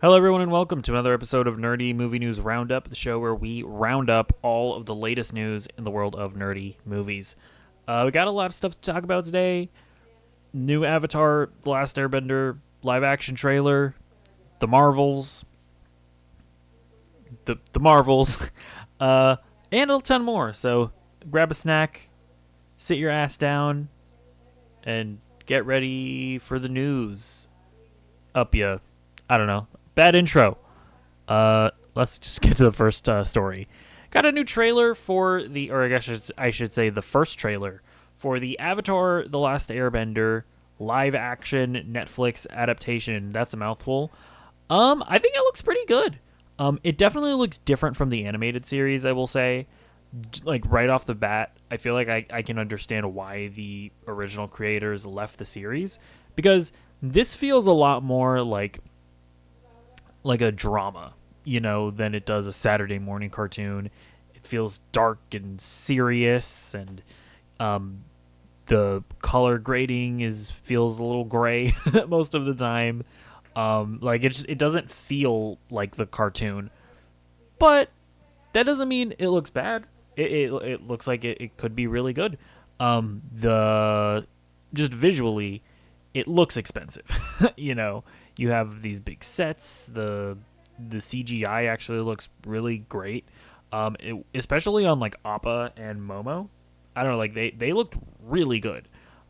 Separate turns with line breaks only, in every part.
Hello, everyone, and welcome to another episode of Nerdy Movie News Roundup, the show where we round up all of the latest news in the world of nerdy movies. We got a lot of stuff to talk about today. New Avatar, The Last Airbender, live action trailer, the Marvels, the Marvels, and a ton more. So grab a snack, sit your ass down, and get ready for the news. Up ya. I don't know. Bad intro. Let's just get to the first story. Got a new trailer for or I guess I should say the first trailer for the Avatar: The Last Airbender live action Netflix adaptation. That's a mouthful. I think it looks pretty good. It definitely looks different from the animated series, I will say. Like right off the bat, I feel like I can understand why the original creators left the series, because this feels a lot more like a drama, than it does a Saturday morning cartoon. It feels dark and serious, and the color grading feels a little gray most of the time. It doesn't feel like the cartoon, but that doesn't mean it looks bad. It looks like it could be really good. The Just visually, it looks expensive. You have these big sets. The CGI actually looks really great. Especially on like Appa and Momo. I don't know, like they looked really good.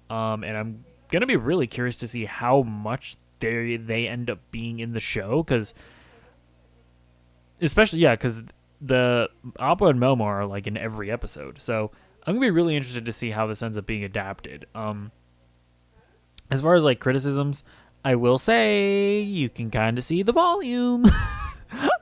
And I'm gonna be really curious to see how much they end up being in the show, because the Appa and Momo are like in every episode. So I'm gonna be really interested to see how this ends up being adapted. As far as like criticisms, I will say you can kind of see the volume.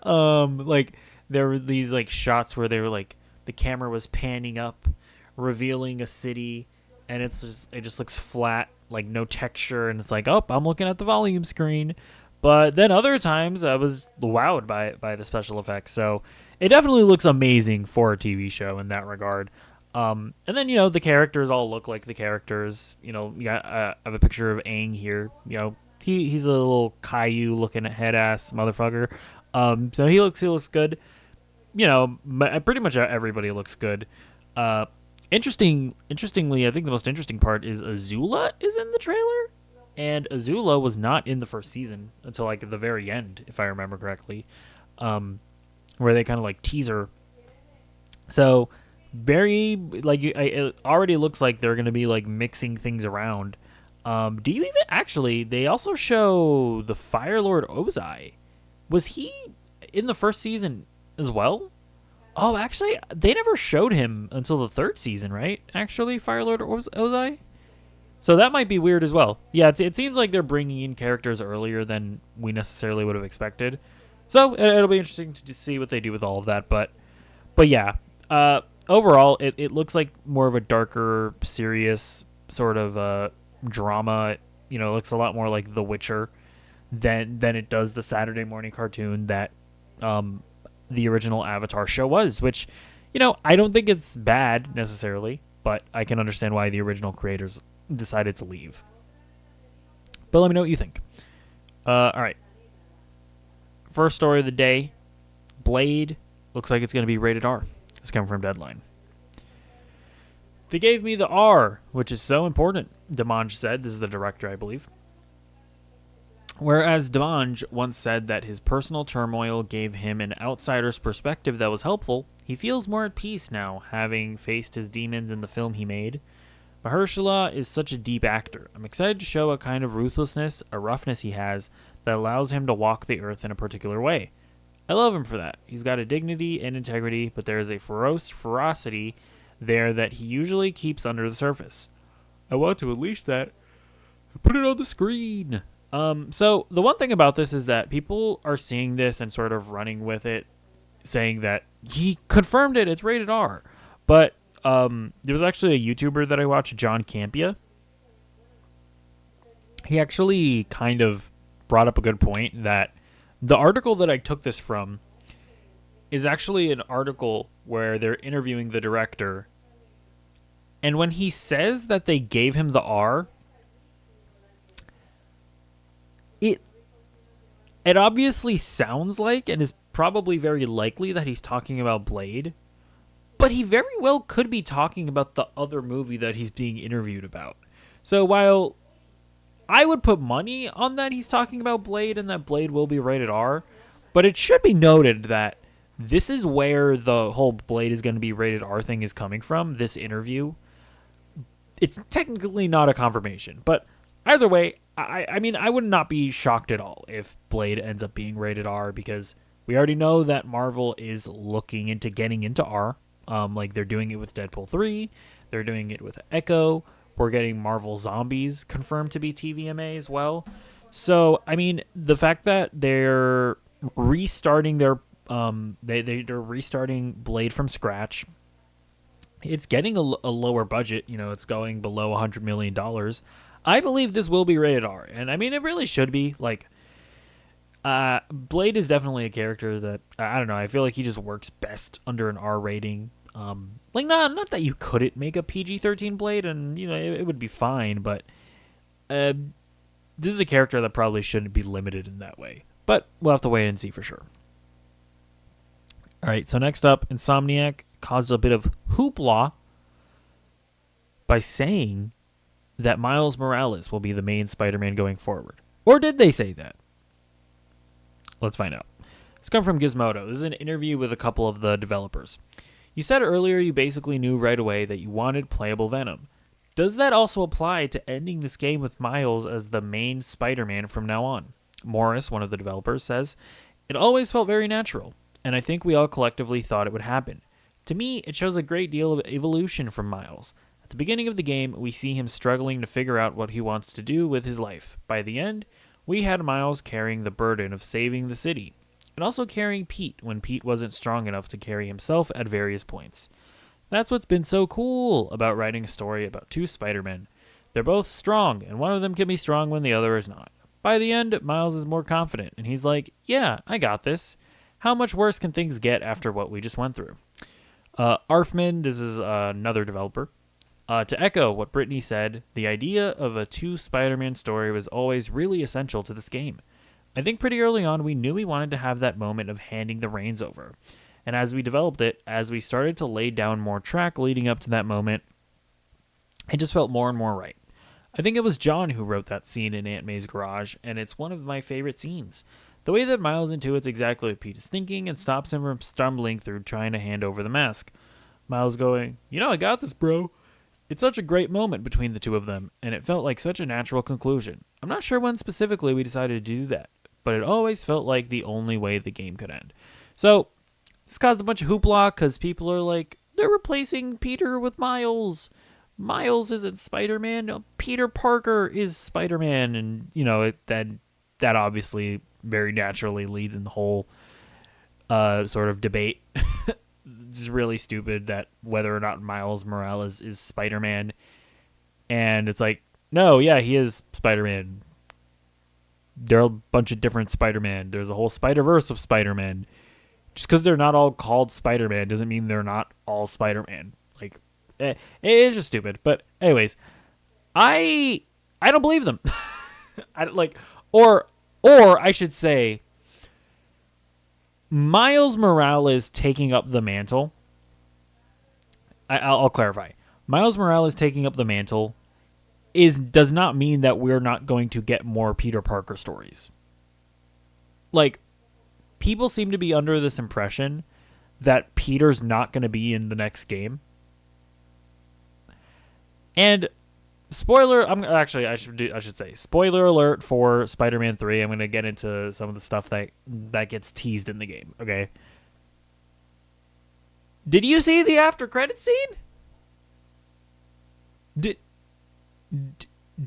Like there were these like shots where they were like the camera was panning up, revealing a city, and it just looks flat, like no texture, and it's like, oh, I'm looking at the volume screen. But then other times I was wowed by the special effects. So it definitely looks amazing for a TV show in that regard. And then the characters all look like the characters. I have a picture of Aang here. He's a little Caillou looking head ass motherfucker. So he looks good. Pretty much everybody looks good. Interestingly, I think the most interesting part is Azula is in the trailer, and Azula was not in the first season until like the very end, if I remember correctly, where they kind of like tease her. So very like it already looks like they're gonna be like mixing things around. Do you even actually? They also show the Fire Lord Ozai. Was he in the first season as well? Oh, actually, they never showed him until the third season, right? Actually, Fire Lord Ozai. So that might be weird as well. Yeah, it seems like they're bringing in characters earlier than we necessarily would have expected. So it'll be interesting to see what they do with all of that. But yeah, overall, it looks like more of a darker, serious sort of drama. It looks a lot more like The Witcher than it does the Saturday morning cartoon that the original Avatar show was. Which, I don't think it's bad necessarily, but I can understand why the original creators decided to leave. But let me know what you think. All right. First story of the day: Blade looks like it's going to be rated R. It's coming from Deadline. They gave me the R, which is so important, Demange said. This is the director, I believe. Whereas Demange once said that his personal turmoil gave him an outsider's perspective that was helpful, he feels more at peace now, having faced his demons in the film he made. Mahershala is such a deep actor. I'm excited to show a kind of ruthlessness, a roughness he has, that allows him to walk the earth in a particular way. I love him for that. He's got a dignity and integrity, but there is a ferocity there that he usually keeps under the surface. I want to unleash that and put it on the screen. So the one thing about this is that people are seeing this and sort of running with it, saying that he confirmed it, it's rated R. But there was actually a YouTuber that I watched, John Campia. He actually kind of brought up a good point, that the article that I took this from is actually an article where they're interviewing the director. And when he says that they gave him the R, It obviously sounds like and is probably very likely that he's talking about Blade, but he very well could be talking about the other movie that he's being interviewed about. So while I would put money on that he's talking about Blade and that Blade will be rated R, but it should be noted that this is where the whole Blade is going to be rated R thing is coming from, this interview. It's technically not a confirmation, but either way, I mean, I would not be shocked at all if Blade ends up being rated R, because we already know that Marvel is looking into getting into R. Like they're doing it with Deadpool 3, they're doing it with Echo. We're getting Marvel Zombies confirmed to be TVMA as well. So, I mean, the fact that they're restarting their they're restarting Blade from scratch. It's getting a lower budget. You know, it's going below $100 million. I believe this will be rated R, and I mean, it really should be. Like, Blade is definitely a character that I don't know. I feel like he just works best under an R rating. Like not that you couldn't make a PG-13 Blade, and you know it would be fine, but this is a character that probably shouldn't be limited in that way. But we'll have to wait and see for sure. All right, so next up, Insomniac caused a bit of hoopla by saying that Miles Morales will be the main Spider-Man going forward. Or did they say that? Let's find out. It's come from Gizmodo. This is an interview with a couple of the developers. You said earlier you basically knew right away that you wanted playable Venom. Does that also apply to ending this game with Miles as the main Spider-Man from now on? Morris, one of the developers, says, "It always felt very natural, and I think we all collectively thought it would happen. To me, it shows a great deal of evolution from Miles. At the beginning of the game, we see him struggling to figure out what he wants to do with his life. By the end, we had Miles carrying the burden of saving the city, and also carrying Pete when Pete wasn't strong enough to carry himself at various points. That's what's been so cool about writing a story about two Spider-Men. They're both strong, and one of them can be strong when the other is not. By the end, Miles is more confident, and he's like, yeah, I got this. How much worse can things get after what we just went through?" Arfman, this is another developer. To echo what Brittany said, the idea of a two Spider-Man story was always really essential to this game. I think pretty early on we knew we wanted to have that moment of handing the reins over. And as we developed it, as we started to lay down more track leading up to that moment, it just felt more and more right. I think it was John who wrote that scene in Aunt May's garage, and it's one of my favorite scenes. The way that Miles intuits exactly what Pete is thinking and stops him from stumbling through trying to hand over the mask. Miles going, "You know, I got this, bro." It's such a great moment between the two of them, and it felt like such a natural conclusion. I'm not sure when specifically we decided to do that, but it always felt like the only way the game could end. So, this caused a bunch of hoopla because people are like, they're replacing Peter with Miles. Miles isn't Spider-Man. No, Peter Parker is Spider-Man. And, you know, that obviously very naturally leads in the whole sort of debate. It's really stupid that whether or not Miles Morales is Spider-Man. And it's like, no, yeah, he is Spider-Man. There are a bunch of different Spider-Man. There's a whole Spider-Verse of Spider-Man. Just because they're not all called Spider-Man doesn't mean they're not all Spider-Man. Like, it is just stupid. But anyways, I don't believe them. Or I should say, Miles Morales taking up the mantle. I'll clarify. Miles Morales taking up the mantle does not mean that we're not going to get more Peter Parker stories. Like, people seem to be under this impression that Peter's not going to be in the next game. And spoiler, I should say spoiler alert for Spider-Man 3. I'm going to get into some of the stuff that gets teased in the game, okay? Did you see the after credit scene?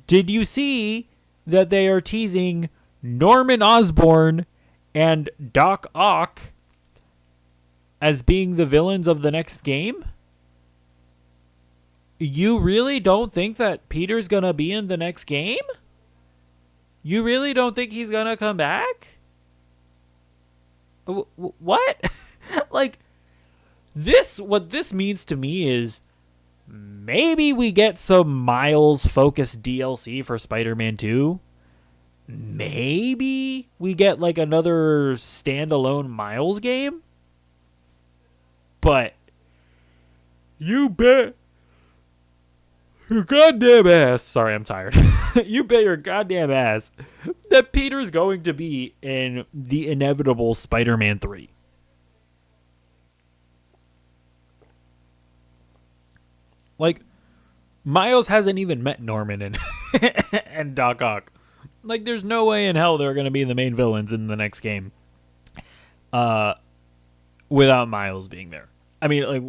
Did you see that they are teasing Norman Osborn and Doc Ock as being the villains of the next game? You really don't think that Peter's gonna be in the next game? You really don't think he's gonna come back? What? Like, what this means to me is maybe we get some Miles-focused DLC for Spider-Man 2. maybe we get like another standalone Miles game. But you bet your goddamn ass. Sorry, I'm tired. You bet your goddamn ass that Peter's going to be in the inevitable Spider-Man 3. Like, Miles hasn't even met Norman and and Doc Ock. Like, there's no way in hell they're going to be the main villains in the next game without Miles being there. I mean, like,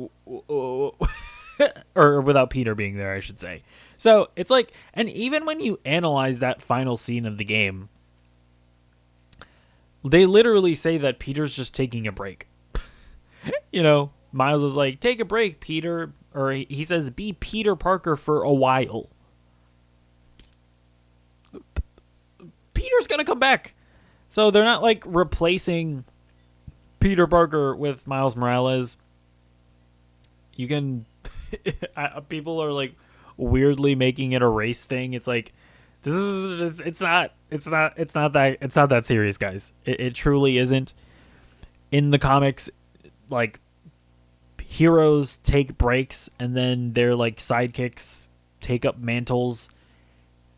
or without Peter being there, I should say. So, it's like, and even when you analyze that final scene of the game, they literally say that Peter's just taking a break. You know, Miles is like, take a break, Peter. Or he says, be Peter Parker for a while. Peter's going to come back. So they're not like replacing Peter Parker with Miles Morales. You can... people are like weirdly making it a race thing. It's like, this is... It's not that serious, guys. It truly isn't. In the comics, like, heroes take breaks and then their like sidekicks take up mantles.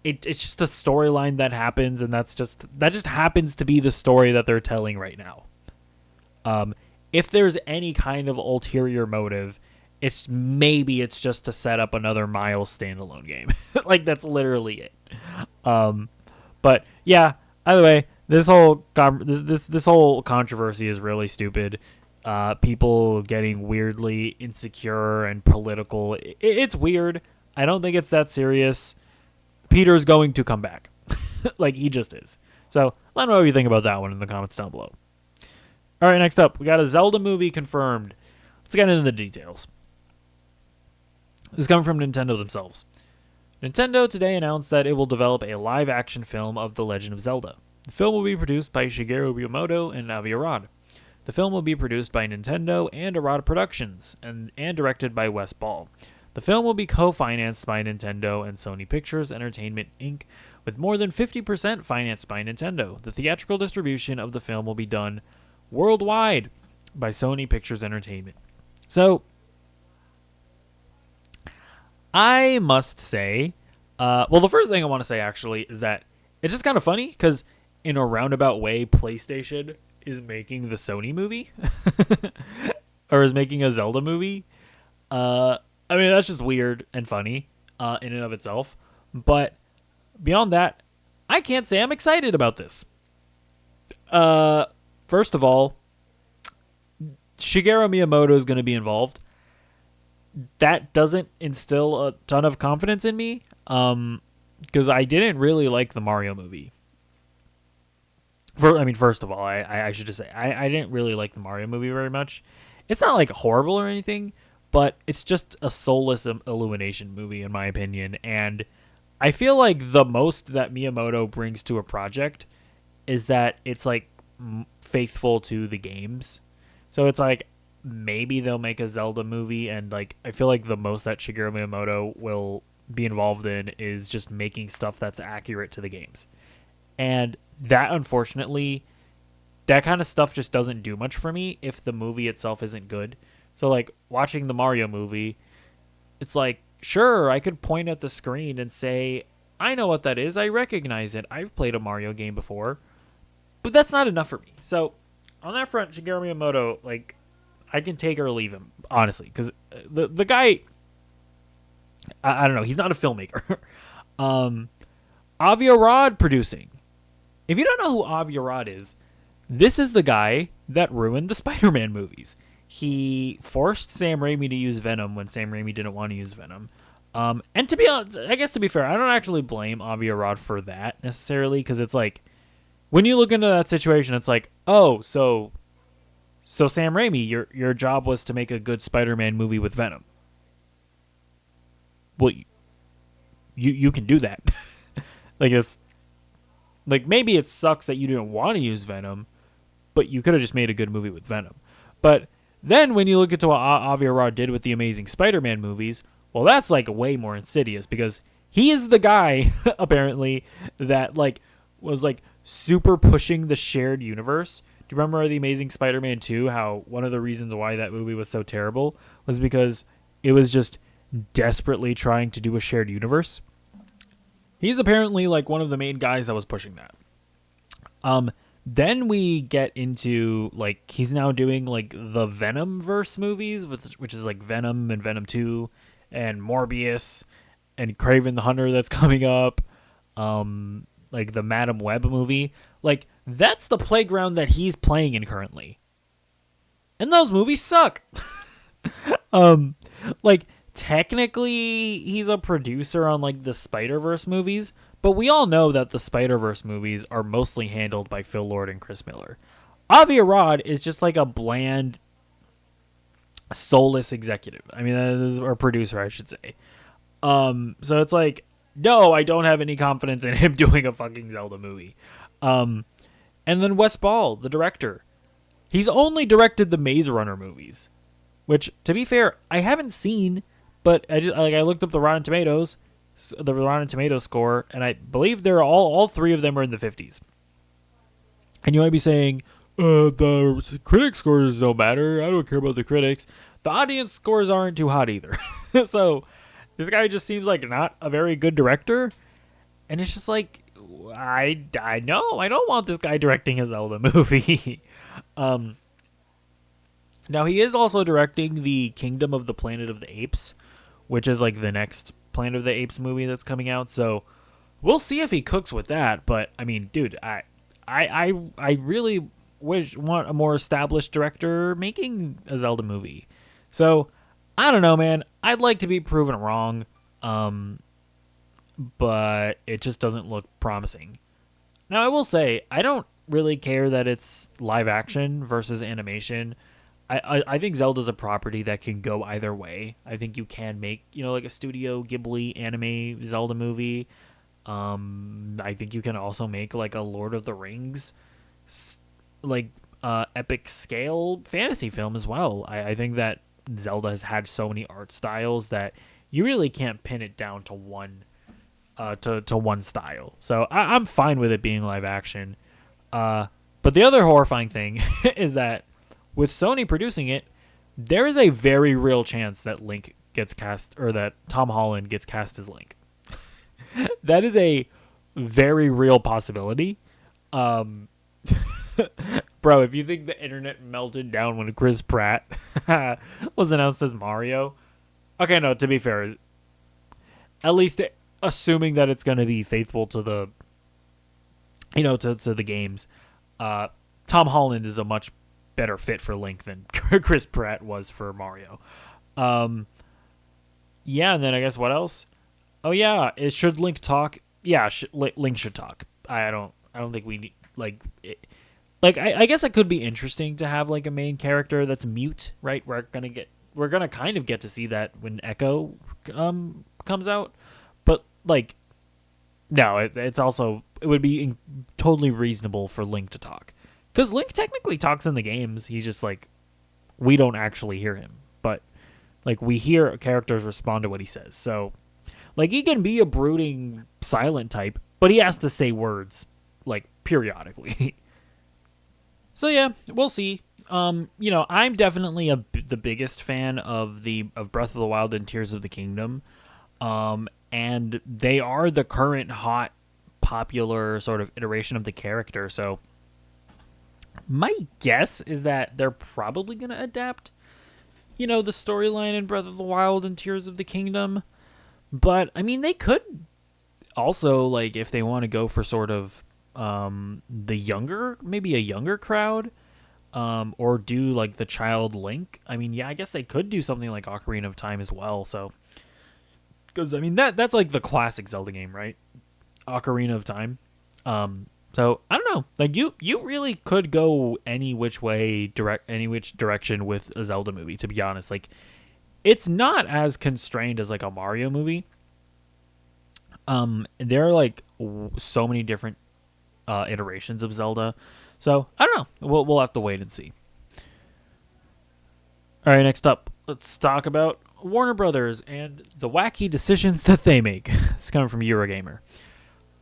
It's just the storyline that happens, and that just happens to be the story that they're telling right now. If there's any kind of ulterior motive, it's just to set up another Miles standalone game. Like, that's literally it. But yeah, either way, this whole controversy is really stupid. People getting weirdly insecure and political. It's weird. I don't think it's that serious. Peter's going to come back. Like, he just is. So let me know what you think about that one in the comments down below. All right, next up, we got a Zelda movie confirmed. Let's get into the details. This is coming from Nintendo themselves. Nintendo today announced that it will develop a live-action film of The Legend of Zelda. The film will be produced by Shigeru Miyamoto and Avi Arad. The film will be produced by Nintendo and Arad Productions and directed by Wes Ball. The film will be co-financed by Nintendo and Sony Pictures Entertainment, Inc., with more than 50% financed by Nintendo. The theatrical distribution of the film will be done worldwide by Sony Pictures Entertainment. So, I must say, well, the first thing I want to say, actually, is that it's just kind of funny, because in a roundabout way, PlayStation is making the Sony movie, or is making a Zelda movie. I mean, that's just weird and funny in and of itself. But beyond that, I can't say I'm excited about this. First of all, Shigeru Miyamoto is going to be involved. That doesn't instill a ton of confidence in me, because I didn't really like the Mario movie. First of all, I should just say, I didn't really like the Mario movie very much. It's not like horrible or anything, but it's just a soulless Illumination movie, in my opinion. And I feel like the most that Miyamoto brings to a project is that it's like faithful to the games. So it's like, maybe they'll make a Zelda movie, and like, I feel like the most that Shigeru Miyamoto will be involved in is just making stuff that's accurate to the games. And that, unfortunately, that kind of stuff just doesn't do much for me if the movie itself isn't good. So, like, watching the Mario movie, it's like, sure, I could point at the screen and say, I know what that is, I recognize it, I've played a Mario game before, but that's not enough for me. So, on that front, Shigeru Miyamoto, like, I can take or leave him, honestly, because the guy, I don't know, he's not a filmmaker. Avi Arad producing. If you don't know who Avi Arad is, this is the guy that ruined the Spider-Man movies. He forced Sam Raimi to use Venom when Sam Raimi didn't want to use Venom. And to be honest, I guess to be fair, I don't actually blame Avi Arad for that necessarily, because it's like, when you look into that situation, it's like, oh, so Sam Raimi, your job was to make a good Spider-Man movie with Venom. Well, you can do that. Like, it's like, maybe it sucks that you didn't want to use Venom, but you could have just made a good movie with Venom. But then when you look into what Avi Arad did with the Amazing Spider-Man movies, well, that's like way more insidious, because he is the guy apparently that like was like super pushing the shared universe. Do you remember The Amazing Spider-Man 2, how one of the reasons why that movie was so terrible was because it was just desperately trying to do a shared universe? He's apparently like one of the main guys that was pushing that. Then we get into like he's now doing like the Venom verse movies, which is like Venom and Venom 2 and Morbius and Kraven the Hunter that's coming up. Like the Madam Web movie. Like that's the playground that he's playing in currently. And those movies suck. Like technically he's a producer on like the Spider-Verse movies, but we all know that the Spider-Verse movies are mostly handled by Phil Lord and Chris Miller. Avi Arad is just like a bland, soulless executive. I mean, or producer, I should say. So it's like, no, I don't have any confidence in him doing a fucking Zelda movie. And then Wes Ball, the director. He's only directed the Maze Runner movies, which, to be fair, I haven't seen, but I looked up the Rotten Tomatoes score, and I believe they're all three of them are in the 50s. And you might be saying, the critic scores don't matter. I don't care about the critics. The audience scores aren't too hot either. So this guy just seems like not a very good director. And it's just like, I know, I don't want this guy directing a Zelda movie. Now he is also directing the Kingdom of the Planet of the Apes, which is like the next Planet of the Apes movie that's coming out. So we'll see if he cooks with that. But I mean, dude, I really want a more established director making a Zelda movie. So I don't know, man. I'd like to be proven wrong, but it just doesn't look promising. Now I will say I don't really care that it's live action versus animation. I think Zelda's a property that can go either way. I think you can make, like a Studio Ghibli anime Zelda movie. I think you can also make like a Lord of the Rings like epic scale fantasy film as well. I think that Zelda has had so many art styles that you really can't pin it down to one to one style. So I'm fine with it being live action. But the other horrifying thing is that with Sony producing it, there is a very real chance that Link gets cast, or that Tom Holland gets cast as Link. That is a very real possibility. Bro, if you think the internet melted down when Chris Pratt was announced as Mario, okay, no, to be fair, at least assuming that it's going to be faithful to the, to the games, Tom Holland is a much better fit for Link than Chris Pratt was for Mario. Yeah, and then I guess what else? Oh yeah, should Link talk? Yeah, Link should talk. I don't think we need I guess it could be interesting to have like a main character that's mute, right? We're gonna kind of get to see that when Echo comes out, but like, no, it would be totally reasonable for Link to talk, because Link technically talks in the games. He's just like, we don't actually hear him, but like we hear characters respond to what he says. So like he can be a brooding silent type, but he has to say words like periodically. So yeah, we'll see. I'm definitely the biggest fan of Breath of the Wild and Tears of the Kingdom. And they are the current hot, popular sort of iteration of the character. So my guess is that they're probably going to adapt, the storyline in Breath of the Wild and Tears of the Kingdom. But I mean, they could also, like, if they want to go for sort of maybe a younger crowd, or do like the child Link. I mean, yeah, I guess they could do something like Ocarina of Time as well. So, because I mean that's like the classic Zelda game, right? Ocarina of Time. So I don't know. Like you really could go any which direction with a Zelda movie. To be honest, like it's not as constrained as like a Mario movie. There are like so many different iterations of Zelda. So I don't know. We'll have to wait and see. All right, next up, let's talk about Warner Brothers and the wacky decisions that they make. It's coming from Eurogamer.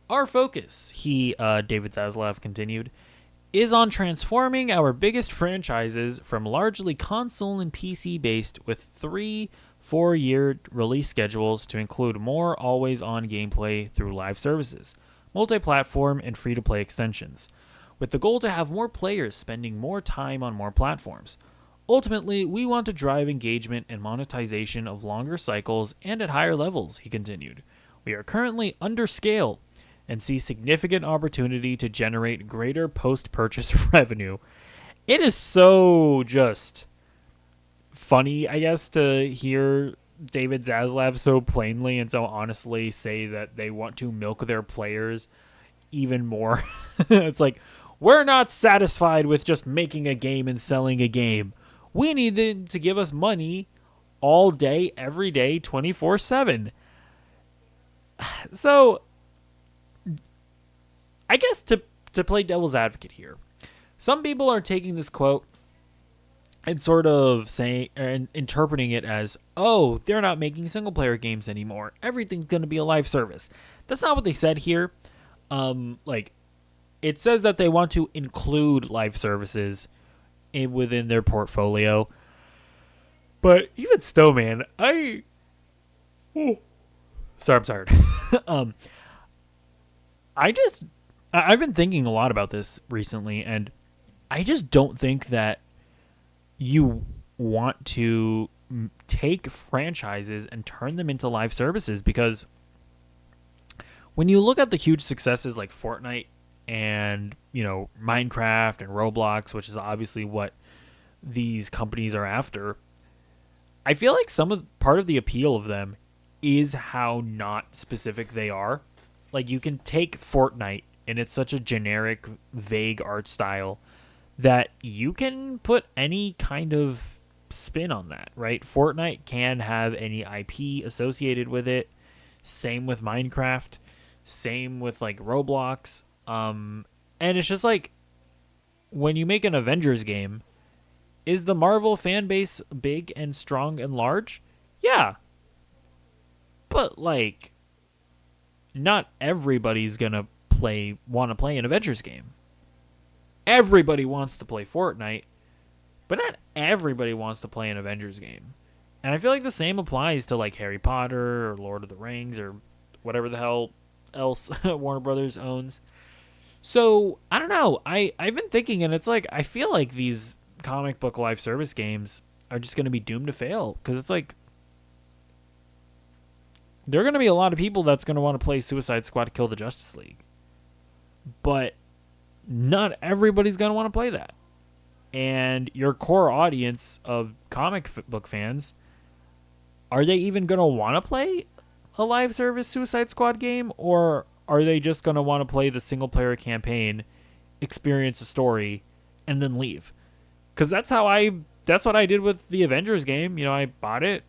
Our focus, David Zaslav continued, is on transforming our biggest franchises from largely console and PC based with 3-4 year release schedules to include more always on gameplay through live services, multi platform, and free to play extensions, with the goal to have more players spending more time on more platforms. Ultimately, we want to drive engagement and monetization of longer cycles and at higher levels, he continued. We are currently under scale and see significant opportunity to generate greater post-purchase revenue. It is so just funny, I guess, to hear David Zaslav so plainly and so honestly say that they want to milk their players even more. It's like, we're not satisfied with just making a game and selling a game. We need them to give us money all day, every day, 24/7. So, I guess to play devil's advocate here, some people are taking this quote and sort of saying and interpreting it as, oh, they're not making single player games anymore. Everything's going to be a live service. That's not what they said here. It says that they want to include live services within their portfolio. But even still, man, I'm tired. I've been thinking a lot about this recently, and I just don't think that you want to take franchises and turn them into live services, because when you look at the huge successes like Fortnite and, Minecraft and Roblox, which is obviously what these companies are after, I feel like part of the appeal of them is how not specific they are. Like, you can take Fortnite, and it's such a generic, vague art style that you can put any kind of spin on that, right? Fortnite can have any IP associated with it. Same with Minecraft. Same with, Roblox. And it's just like, when you make an Avengers game, is the Marvel fan base big and strong and large? Yeah. But, not everybody's gonna want to play an Avengers game. Everybody wants to play Fortnite, but not everybody wants to play an Avengers game. And I feel like the same applies to Harry Potter or Lord of the Rings or whatever the hell else Warner Brothers owns. So, I don't know. I've been thinking, and it's I feel like these comic book live service games are just going to be doomed to fail, because it's there are going to be a lot of people that's going to want to play Suicide Squad Kill the Justice League. But not everybody's going to want to play that. And your core audience of comic book fans, are they even going to want to play a live service Suicide Squad game? Or are they just going to want to play the single player campaign, experience a story, and then leave? Because that's what I did with the Avengers game. I bought it,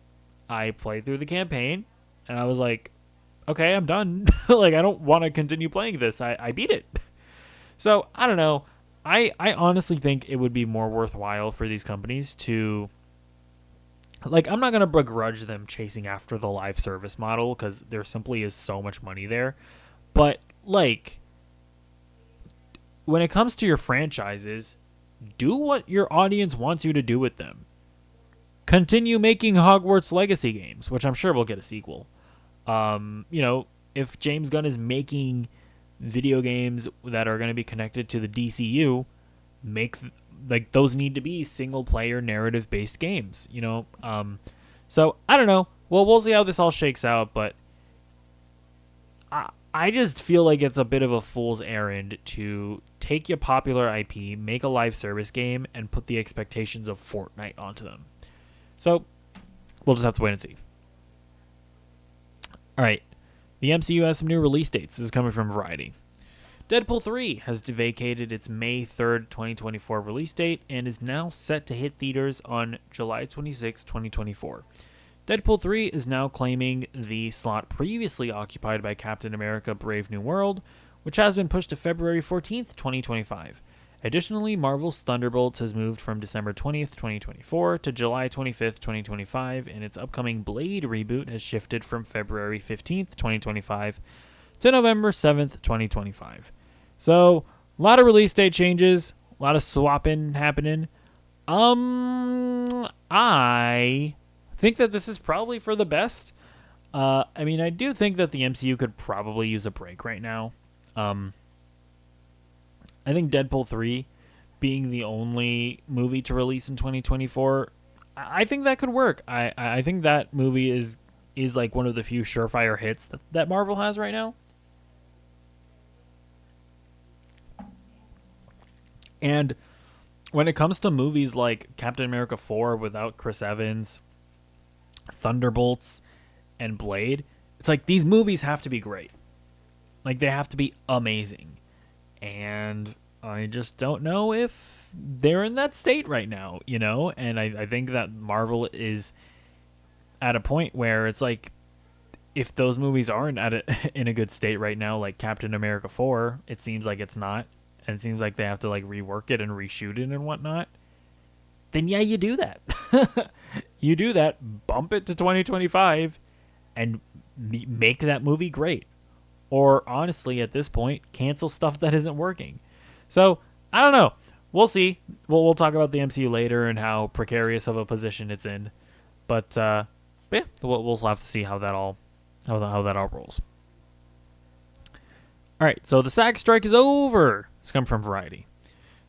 I played through the campaign, and I was like, okay, I'm done. I don't want to continue playing this. I beat it. So, I don't know. I honestly think it would be more worthwhile for these companies to... I'm not going to begrudge them chasing after the live service model, because there simply is so much money there. But, when it comes to your franchises, do what your audience wants you to do with them. Continue making Hogwarts Legacy games, which I'm sure will get a sequel. If James Gunn is making video games that are going to be connected to the DCU, those need to be single player narrative based games, so I don't know. Well, we'll see how this all shakes out, but I just feel like it's a bit of a fool's errand to take your popular IP, make a live service game, and put the expectations of Fortnite onto them. So we'll just have to wait and see. All right, the MCU has some new release dates. This is coming from Variety. Deadpool 3 has vacated its May 3rd, 2024 release date and is now set to hit theaters on July 26, 2024. Deadpool 3 is now claiming the slot previously occupied by Captain America Brave New World, which has been pushed to February 14th, 2025. Additionally, Marvel's Thunderbolts has moved from December 20th, 2024 to July 25th, 2025, and its upcoming Blade reboot has shifted from February 15th, 2025 to November 7th, 2025. So, a lot of release date changes, a lot of swapping happening. I think that this is probably for the best. I mean, I do think that the MCU could probably use a break right now. I think Deadpool 3 being the only movie to release in 2024, I think that could work. I think that movie is like one of the few surefire hits that Marvel has right now. And when it comes to movies like Captain America 4 without Chris Evans, Thunderbolts, and Blade, it's like these movies have to be great. Like, they have to be amazing. And I just don't know if they're in that state right now, you know? And I think that Marvel is at a point where it's like, if those movies aren't in a good state right now, like Captain America 4, it seems like it's not. And it seems like they have to like rework it and reshoot it and whatnot. Then yeah, you do that. You do that, bump it to 2025, and make that movie great. Or honestly, at this point, cancel stuff that isn't working. So I don't know. We'll see. We'll talk about the MCU later and how precarious of a position it's in. But yeah, we'll have to see how that all rolls. All right, so the SAG strike is over. It's come from Variety.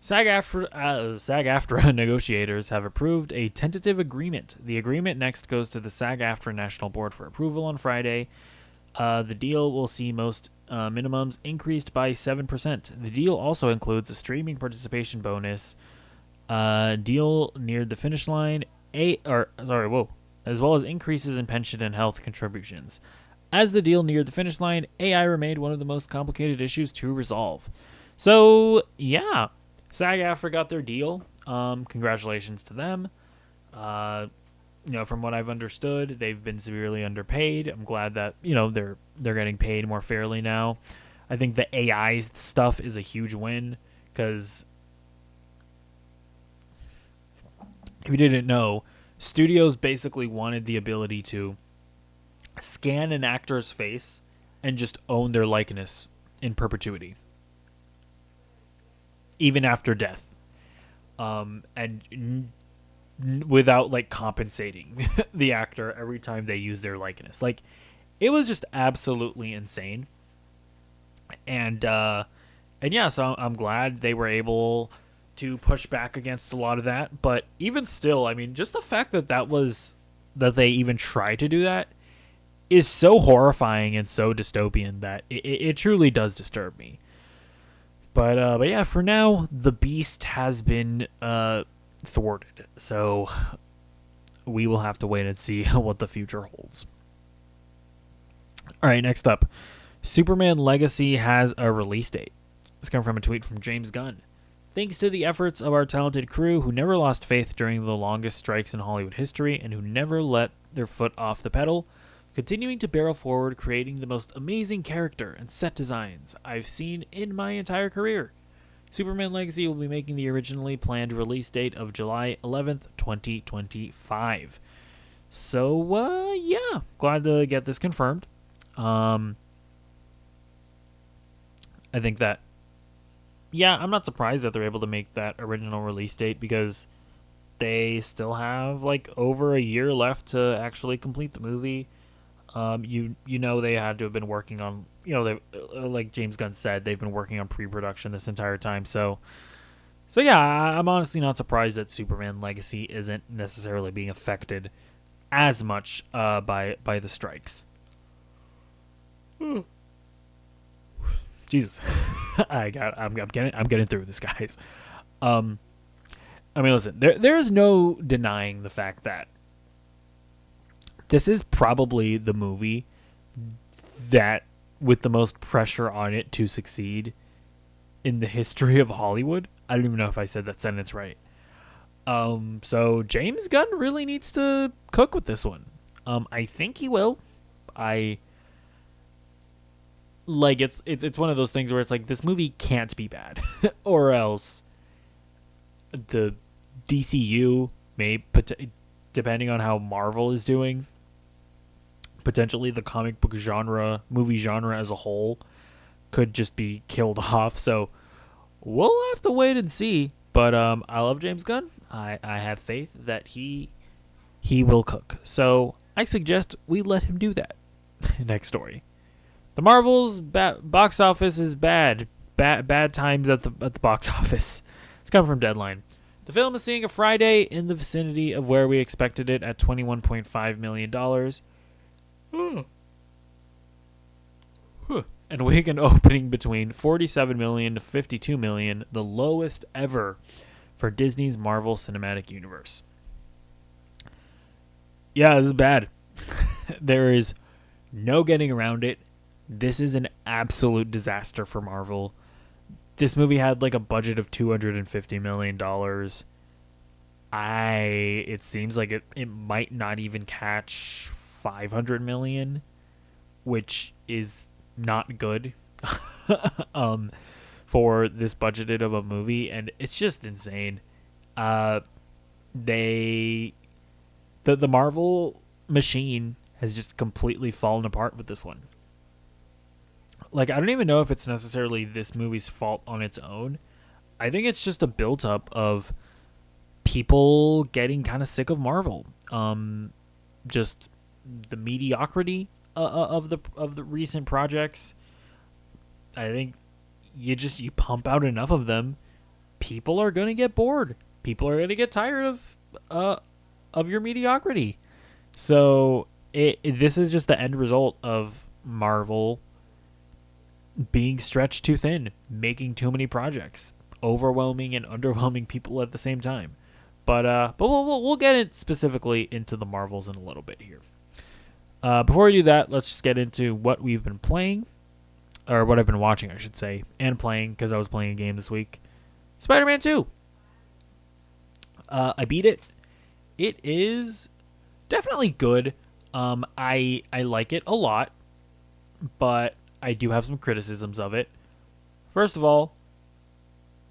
SAG-AFTRA negotiators have approved a tentative agreement. The agreement next goes to the SAG-AFTRA National Board for approval on Friday. The deal will see most minimums increased by 7%. The deal also includes a streaming participation bonus. Deal neared the finish line. As well as increases in pension and health contributions. As the deal neared the finish line, AI remained one of the most complicated issues to resolve. So, yeah, SAG-AFTRA got their deal. Congratulations to them. From what I've understood, they've been severely underpaid. I'm glad that, they're getting paid more fairly now. I think the AI stuff is a huge win because if you didn't know, studios basically wanted the ability to scan an actor's face and just own their likeness in perpetuity, even after death, and without like compensating the actor every time they use their likeness. Like, it was just absolutely insane. And yeah, so I'm glad they were able to push back against a lot of that. But even still, I mean, just the fact that they even tried to do that is so horrifying and so dystopian that it truly does disturb me. But yeah, for now, the beast has been thwarted. So we will have to wait and see what the future holds. All right, next up, Superman Legacy has a release date. This comes from a tweet from James Gunn. Thanks to the efforts of our talented crew who never lost faith during the longest strikes in Hollywood history and who never let their foot off the pedal, continuing to barrel forward, creating the most amazing character and set designs I've seen in my entire career. Superman Legacy will be making the originally planned release date of July 11th, 2025. So, yeah, glad to get this confirmed. I think that, yeah, I'm not surprised that they're able to make that original release date because they still have, like, over a year left to actually complete the movie. They had to have been working on, they, like James Gunn said, they've been working on pre-production this entire time. So yeah, I'm honestly not surprised that Superman Legacy isn't necessarily being affected as much by the strikes. Jesus, I'm getting through this, guys. I mean, listen, there's no denying the fact that this is probably the movie that with the most pressure on it to succeed in the history of Hollywood. I don't even know if I said that sentence right. So James Gunn really needs to cook with this one. I think he will. It's one of those things where it's like, this movie can't be bad or else the DCU may, depending on how Marvel is doing, potentially the comic book genre, movie genre as a whole, could just be killed off. So we'll have to wait and see. But I love James Gunn. I have faith that he will cook. So I suggest we let him do that. Next story. The Marvels box office is bad. Bad times at the box office. It's coming from Deadline. The film is seeing a Friday in the vicinity of where we expected it at $21.5 million. And weekend opening between $47 million to $52 million, the lowest ever for Disney's Marvel Cinematic Universe. Yeah, this is bad. There is no getting around it. This is an absolute disaster for Marvel. This movie had like a budget of $250 million. It seems like it might not even catch $500 million, which is not good for this budgeted of a movie, and it's just insane. The Marvel machine has just completely fallen apart with this one. Like, I don't even know if it's necessarily this movie's fault on its own. I think it's just a build-up of people getting kind of sick of Marvel. Just the mediocrity of the recent projects. I think you pump out enough of them, people are gonna get bored. People are gonna get tired of your mediocrity. So this is just the end result of Marvel being stretched too thin, making too many projects, overwhelming and underwhelming people at the same time. But we'll get it specifically into the Marvels in a little bit here. Before we do that, let's just get into what we've been playing, or what I've been watching, I should say, and playing, because I was playing a game this week. Spider-Man 2. I beat it. It is definitely good. I like it a lot, but I do have some criticisms of it. First of all,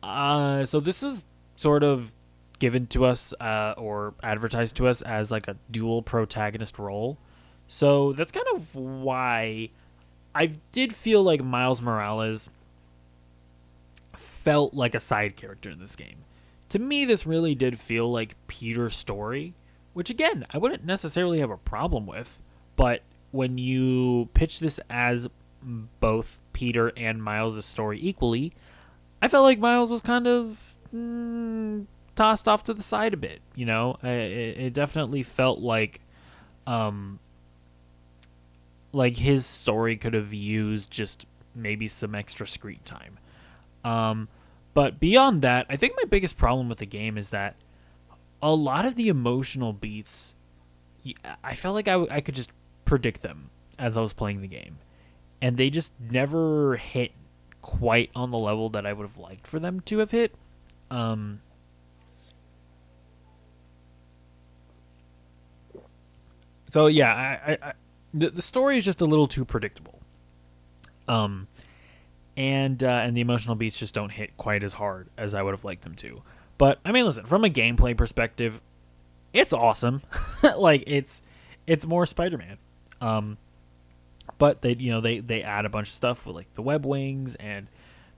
so this is sort of given to us or advertised to us as like a dual protagonist role. So that's kind of why I did feel like Miles Morales felt like a side character in this game. To me, this really did feel like Peter's story, which again, I wouldn't necessarily have a problem with, but when you pitch this as both Peter and Miles' story equally, I felt like Miles was kind of tossed off to the side a bit. You know, it definitely felt like his story could have used just maybe some extra screen time. But beyond that, I think my biggest problem with the game is that a lot of the emotional beats, I felt like I could just predict them as I was playing the game. And they just never hit quite on the level that I would have liked for them to have hit. So yeah, the story is just a little too predictable. And the emotional beats just don't hit quite as hard as I would have liked them to. But I mean, listen, from a gameplay perspective, it's awesome. Like it's more Spider-Man. But they add a bunch of stuff with like the web wings, and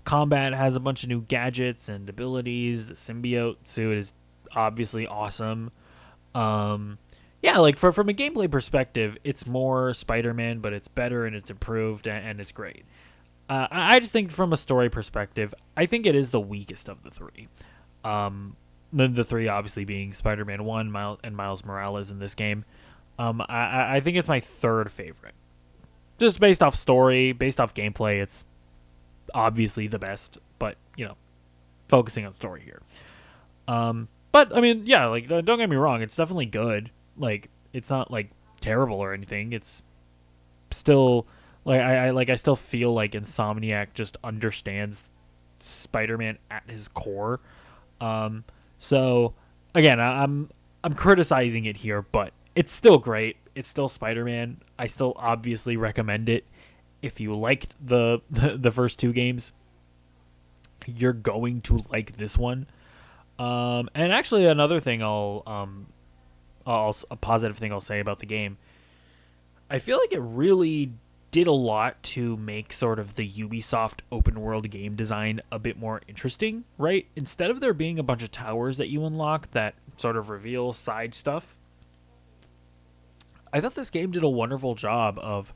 combat has a bunch of new gadgets and abilities. The symbiote suit is obviously awesome. Yeah, like from a gameplay perspective, it's more Spider-Man, but it's better and it's improved and it's great. I just think from a story perspective, I think it is the weakest of the three. The three obviously being Spider-Man 1 and Miles Morales in this game. I think it's my third favorite. Just based off story, based off gameplay, it's obviously the best, but, focusing on story here. But, I mean, yeah, like, don't get me wrong, it's definitely good. Like, it's not, like, terrible or anything. It's still, like, I still feel like Insomniac just understands Spider-Man at his core. So, again, I'm criticizing it here, but it's still great. It's still Spider-Man. I still obviously recommend it. If you liked the first two games, you're going to like this one. And actually, another thing a positive thing I'll say about the game. I feel like it really did a lot to make sort of the Ubisoft open world game design a bit more interesting, right? Instead of there being a bunch of towers that you unlock that sort of reveal side stuff, I thought this game did a wonderful job of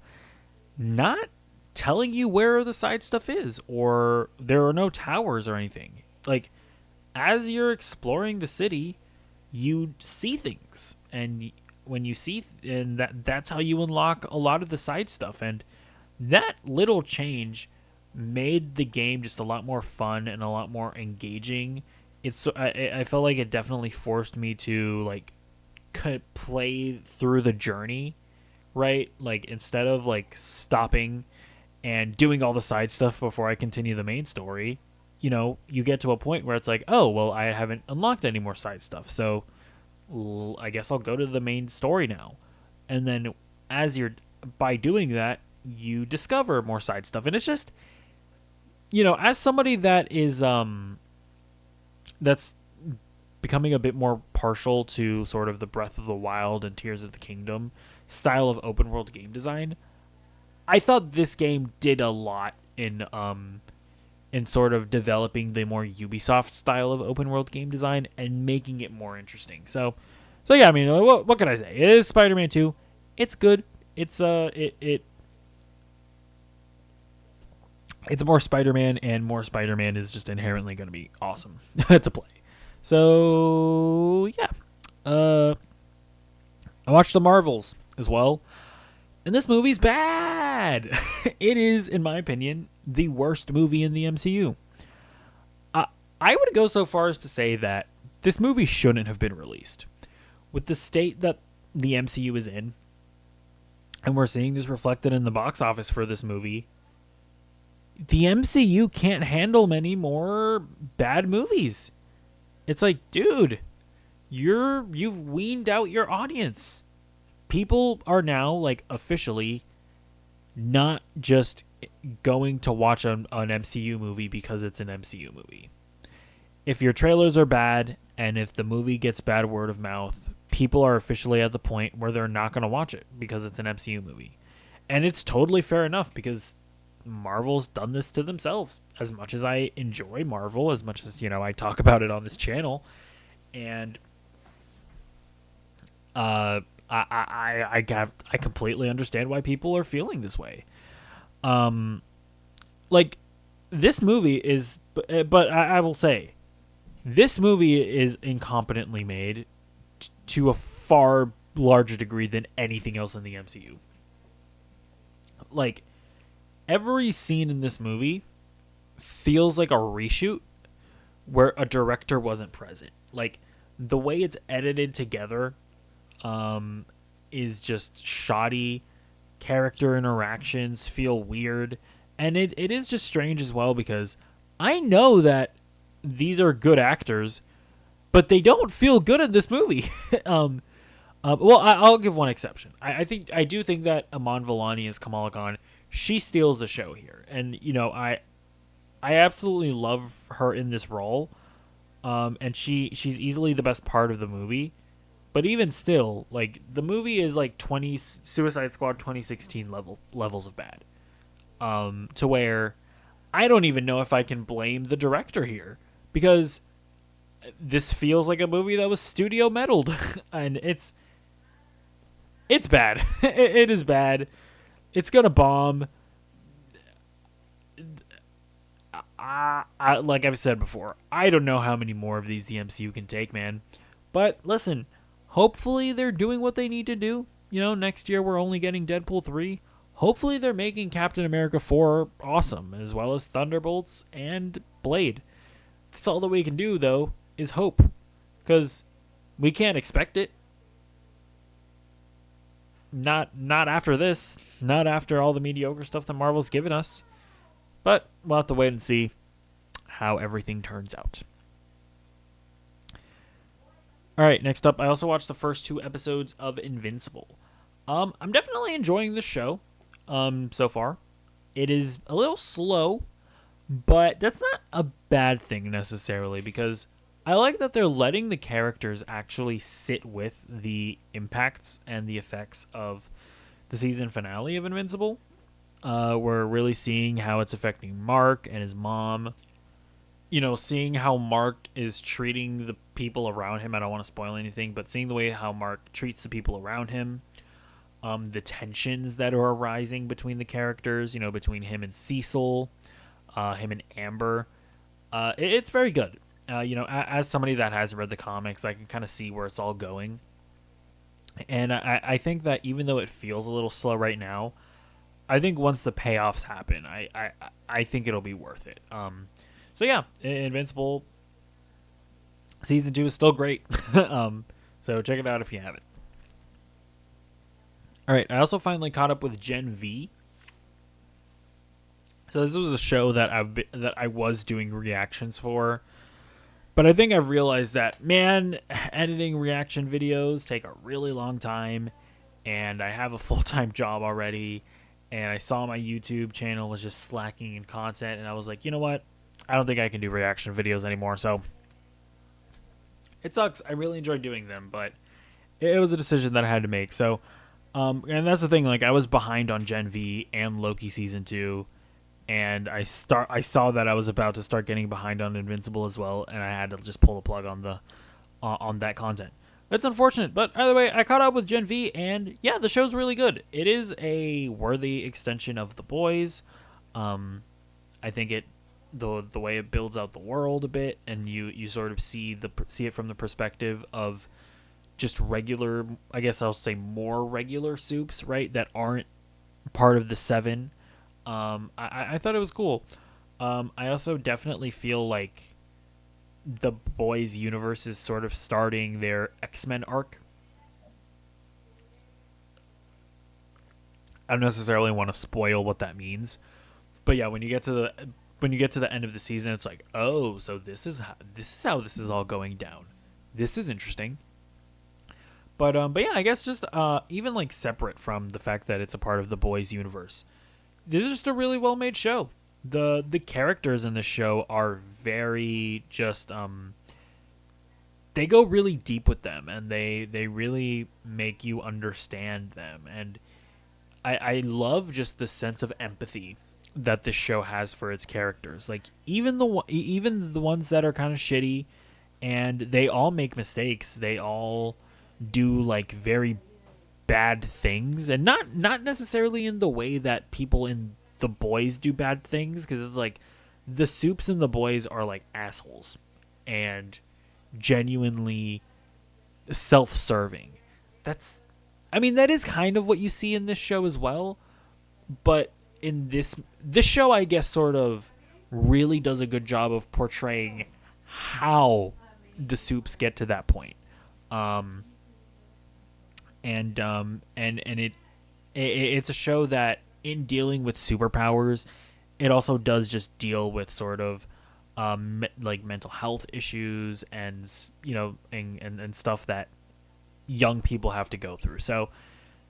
not telling you where the side stuff is, or there are no towers or anything. Like, as you're exploring the city, you see things, and when you see, and that's how you unlock a lot of the side stuff. And that little change made the game just a lot more fun and a lot more engaging. I felt like it definitely forced me to like play through the journey, right? Like, instead of like stopping and doing all the side stuff before I continue the main story, you get to a point where it's like, oh, well, I haven't unlocked any more side stuff, so I guess I'll go to the main story now. And then by doing that, you discover more side stuff. And it's just, as somebody that is, that's becoming a bit more partial to sort of the Breath of the Wild and Tears of the Kingdom style of open world game design, I thought this game did a lot in sort of developing the more Ubisoft style of open world game design and making it more interesting. So yeah, I mean, what can I say? It is Spider-Man 2. It's good. It's more Spider-Man, and more Spider-Man is just inherently going to be awesome to play. So yeah, I watched the Marvels as well, and this movie's bad. It is, in my opinion, the worst movie in the MCU. I would go so far as to say that this movie shouldn't have been released. With the state that the MCU is in, and we're seeing this reflected in the box office for this movie, the MCU can't handle many more bad movies. It's like, dude, you've weaned out your audience. People are now, like, officially not just going to watch an MCU movie because it's an MCU movie. If your trailers are bad, and if the movie gets bad word of mouth, people are officially at the point where they're not going to watch it because it's an MCU movie. And it's totally fair enough, because Marvel's done this to themselves. As much as I enjoy Marvel, as much as, I talk about it on this channel, and I completely understand why people are feeling this way. Like, this movie is, but I will say, this movie is incompetently made to a far larger degree than anything else in the MCU. Like, every scene in this movie feels like a reshoot where a director wasn't present. Like, the way it's edited together is just shoddy. Character interactions feel weird. And it is just strange as well, because I know that these are good actors, but they don't feel good in this movie. Well, I'll give one exception. I do think that Aman Vellani as Kamala Khan, she steals the show here. And, I absolutely love her in this role. And she's easily the best part of the movie. But even still, like, the movie is like Suicide Squad 2016 levels of bad. To where I don't even know if I can blame the director here, because this feels like a movie that was studio meddled, and it's bad. It is bad. It's gonna bomb. Like I've said before, I don't know how many more of these the MCU can take, man. But listen, hopefully they're doing what they need to do. Next year we're only getting Deadpool 3. Hopefully they're making Captain America 4 awesome, as well as Thunderbolts and Blade. That's all that we can do, though, is hope. Because we can't expect it. Not after this. Not after all the mediocre stuff that Marvel's given us. But we'll have to wait and see how everything turns out. Alright, next up, I also watched the first 2 episodes of Invincible. I'm definitely enjoying this show so far. It is a little slow, but that's not a bad thing necessarily, because I like that they're letting the characters actually sit with the impacts and the effects of the season finale of Invincible. We're really seeing how it's affecting Mark and his mom. You know, seeing how Mark is treating the people around him. I don't want to spoil anything, but seeing the way how Mark treats the people around him. The tensions that are arising between the characters, you know, between him and Cecil, him and Amber. It's very good. You know, as somebody that has read the comics, I can kind of see where it's all going. And I think that even though it feels a little slow right now, I think once the payoffs happen, I think it'll be worth it. So yeah, Invincible season 2 is still great. So check it out if you haven't. All right, I also finally caught up with Gen V. So this was a show that I was doing reactions for, but I think I've realized that, man, editing reaction videos take a really long time, and I have a full-time job already, and I saw my YouTube channel was just slacking in content, and I was like, you know what? I don't think I can do reaction videos anymore, so it sucks. I really enjoyed doing them, but it was a decision that I had to make. So, and that's the thing, like, I was behind on Gen V and Loki Season 2, and I saw that I was about to start getting behind on Invincible as well, and I had to just pull the plug on that content. It's unfortunate, but either way, I caught up with Gen V, and yeah, the show's really good. It is a worthy extension of The Boys. I think the way it builds out the world a bit, and you sort of see it from the perspective of just regular, I guess I'll say more regular soups, right, that aren't part of the 7. I thought it was cool. I also definitely feel like the Boys universe is sort of starting their X-Men arc. I don't necessarily want to spoil what that means, but yeah, when you get to the end of the season, it's like, oh, so this is how this is all going down. This is interesting. But yeah, I guess just even like separate from the fact that it's a part of the Boys universe, this is just a really well made show. The characters in this show are very just they go really deep with them, and they really make you understand them, and I love just the sense of empathy that this show has for its characters. Like even the ones that are kind of shitty, and they all make mistakes. They all do like very bad things, and not necessarily in the way that people in the Boys do bad things, because it's like the soups in the Boys are like assholes and genuinely self-serving. That is kind of what you see in this show as well, but in this show, I guess, sort of really does a good job of portraying how the soups get to that point. It's a show that, in dealing with superpowers, it also does just deal with sort of like mental health issues, and and stuff that young people have to go through. So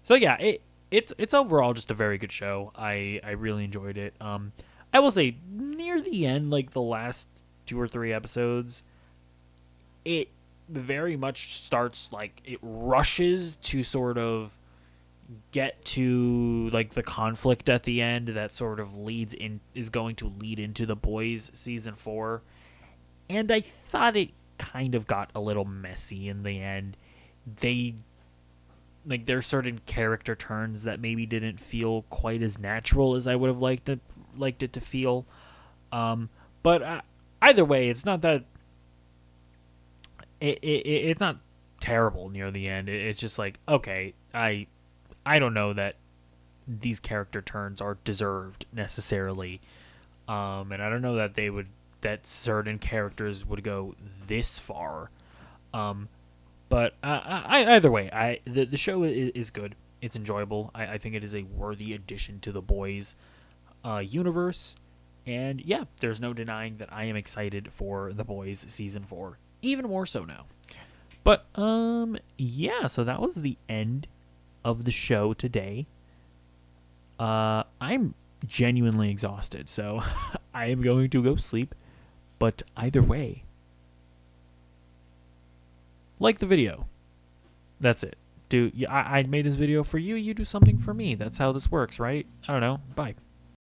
yeah, it's overall just a very good show. I really enjoyed it. I will say near the end, like the last 2 or 3 episodes, it very much starts, like, it rushes to sort of get to like the conflict at the end that sort of is going to lead into The Boys season 4, and I thought it kind of got a little messy in the end. There are certain character turns that maybe didn't feel quite as natural as I would have liked it to feel. But either way, it's not that it's not terrible near the end. It's just like, okay, I don't know that these character turns are deserved necessarily, and I don't know that certain characters would go this far. But either way, the show is good. It's enjoyable. I think it is a worthy addition to the Boys universe. And yeah, there's no denying that I am excited for The Boys season 4, even more so now. But yeah, so that was the end of the show today. I'm genuinely exhausted, so I am going to go sleep. But either way, like the video. That's it. I made this video for you. You do something for me. That's how this works, right? I don't know. Bye.